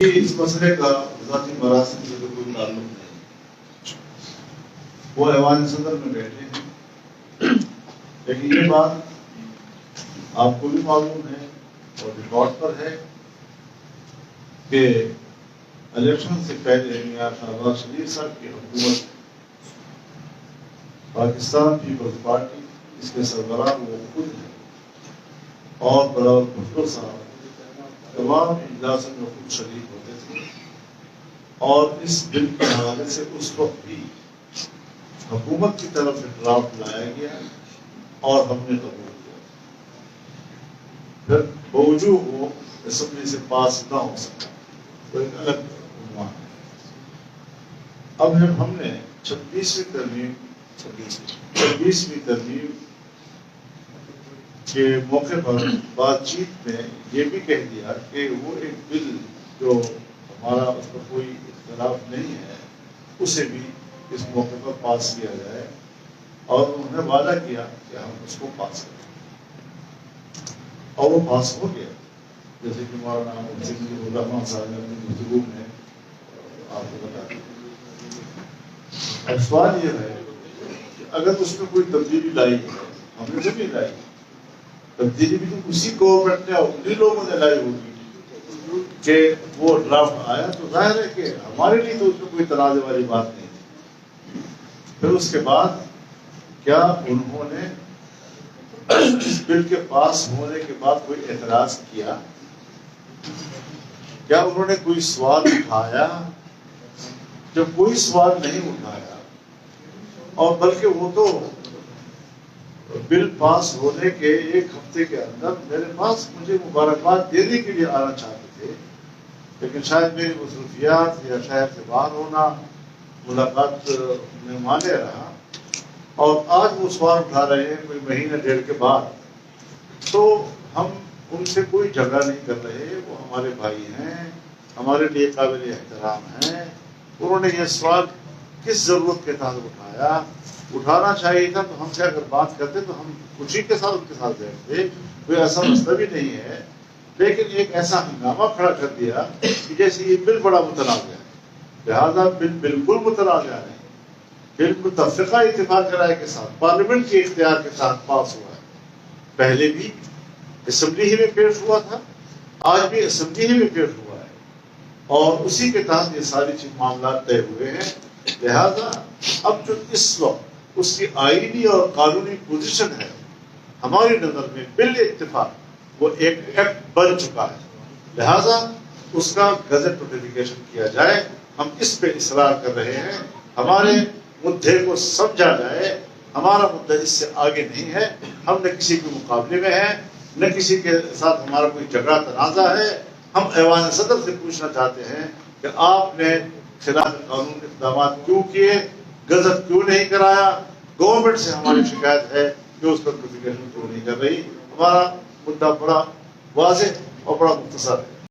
اس مسئلے کا ذاتی مراسم سے کوئی تعلق نہیں، وہ ایوان صدر میں بیٹھے ہیں، لیکن یہ بات آپ کو بھی معلوم ہے اور ریکارڈ پر ہے کہ الیکشن سے پہلے میاں شہباز شریف صاحب کی حکومت پاکستان پیپلز پارٹی اس کے سربراہ وہ خود ہے اور بلاول بھٹو صاحب تمام اجلاسوں میں خود شریک ہوتے تھے، اور اس بل کے حوالے سے اس وقت بھی حکومت کی طرف سے ڈرافٹ لایا گیا اور ہم نے قبول کیا، پھر باوجود وہ اسمبلی سے پاس نہ ہو سکا، تو ایک الگ عنوان ہے۔ اب جب ہم نے 26ویں ترمیم کے موقع پر بات چیت میں یہ بھی کہہ دیا کہ وہ ایک بل جو ہمارا اس پر کوئی اختلاف نہیں ہے اسے بھی اس موقع پر پاس کیا جائے، اور انہوں نے وعدہ کیا کہ ہم اس کو پاس کریں، اور وہ پاس ہو گیا، جیسے کہ مولانا الرحمان صاحب نے اپنی گفتگو میں آپ کو بتا دیا۔ اب سوال یہ ہے کہ اگر اس میں کوئی تبدیلی لائی ہے، ہم نے تو نہیں لائی، تبدیلی بھی تو اسی گورنمنٹ نے انہیں لوگوں نے لائی ہوگی کہ وہ ڈرافٹ آیا، تو ظاہر ہے کہ ہمارے لیے تو اس میں کوئی تنازع والی بات نہیں تھی۔ پھر اس کے بعد کیا انہوں نے اس بل کے پاس ہونے کے بعد کوئی اعتراض کیا؟ کیا انہوں نے کوئی سوال اٹھایا؟ جب کوئی سوال نہیں اٹھایا، اور بلکہ وہ تو بل پاس ہونے کے ایک ہفتے کے اندر میرے پاس مجھے مبارکباد دینے کے لیے آنا چاہتے تھے، لیکن شاید میری مصروفیات یا شہر سے باہر ہونا ملاقات میں مانے رہا، اور آج وہ سوال اٹھا رہے ہیں کوئی مہینہ ڈیڑھ کے بعد، تو ہم ان سے کوئی جھگڑا نہیں کر رہے، وہ ہمارے بھائی ہیں، ہمارے لیے قابل احترام ہیں۔ انہوں نے یہ سوال کس ضرورت کے تحت اٹھایا؟ اٹھانا چاہیے تھا تو ہم سے اگر بات کرتے تو ہم خوشی کے ساتھ ان کے ساتھ بیٹھتے، کوئی ایسا مسئلہ بھی نہیں ہے، لیکن ایک ایسا ہنگامہ کھڑا کر دیا کہ جیسے یہ بل بڑا متنازع ہے، لہذا بل بالکل متنازع نہیں، بل متفقہ اتفاق رائے کے ساتھ پارلیمنٹ کے اختیار کے ساتھ پاس ہوا ہے، پہلے بھی اسمبلی ہی میں پیش ہوا تھا، آج بھی اسمبلی ہی میں پیش ہوا ہے، اور اسی کے تحت یہ ساری چیز معاملات طے ہوئے ہیں۔ لہذا اب جو اس وقت اس کی آئینی اور قانونی پوزیشن ہے ہماری نظر میں بل اتفاق وہ ایک ایکٹ بن چکا ہے، لہذا اس کا گزٹ نوٹیفیکیشن کیا جائے۔ ہم اس پہ اصرار کر رہے ہیں، ہمارے مدعے کو سمجھا جائے، ہمارا مدعا اس سے آگے نہیں ہے، ہم نہ کسی کے مقابلے میں ہیں، نہ کسی کے ساتھ ہمارا کوئی جھگڑا تنازع ہے۔ ہم ایوان صدر سے پوچھنا چاہتے ہیں کہ آپ نے خلاف قانون اقدامات کیوں کیے، گزٹ کیوں نہیں کرایا؟ گورنمنٹ سے ہماری شکایت ہے کہ اس پر نوٹیفیکیشن کیوں نہیں کر رہی۔ ہمارا مدعا بڑا واضح اور بڑا مختصر ہے۔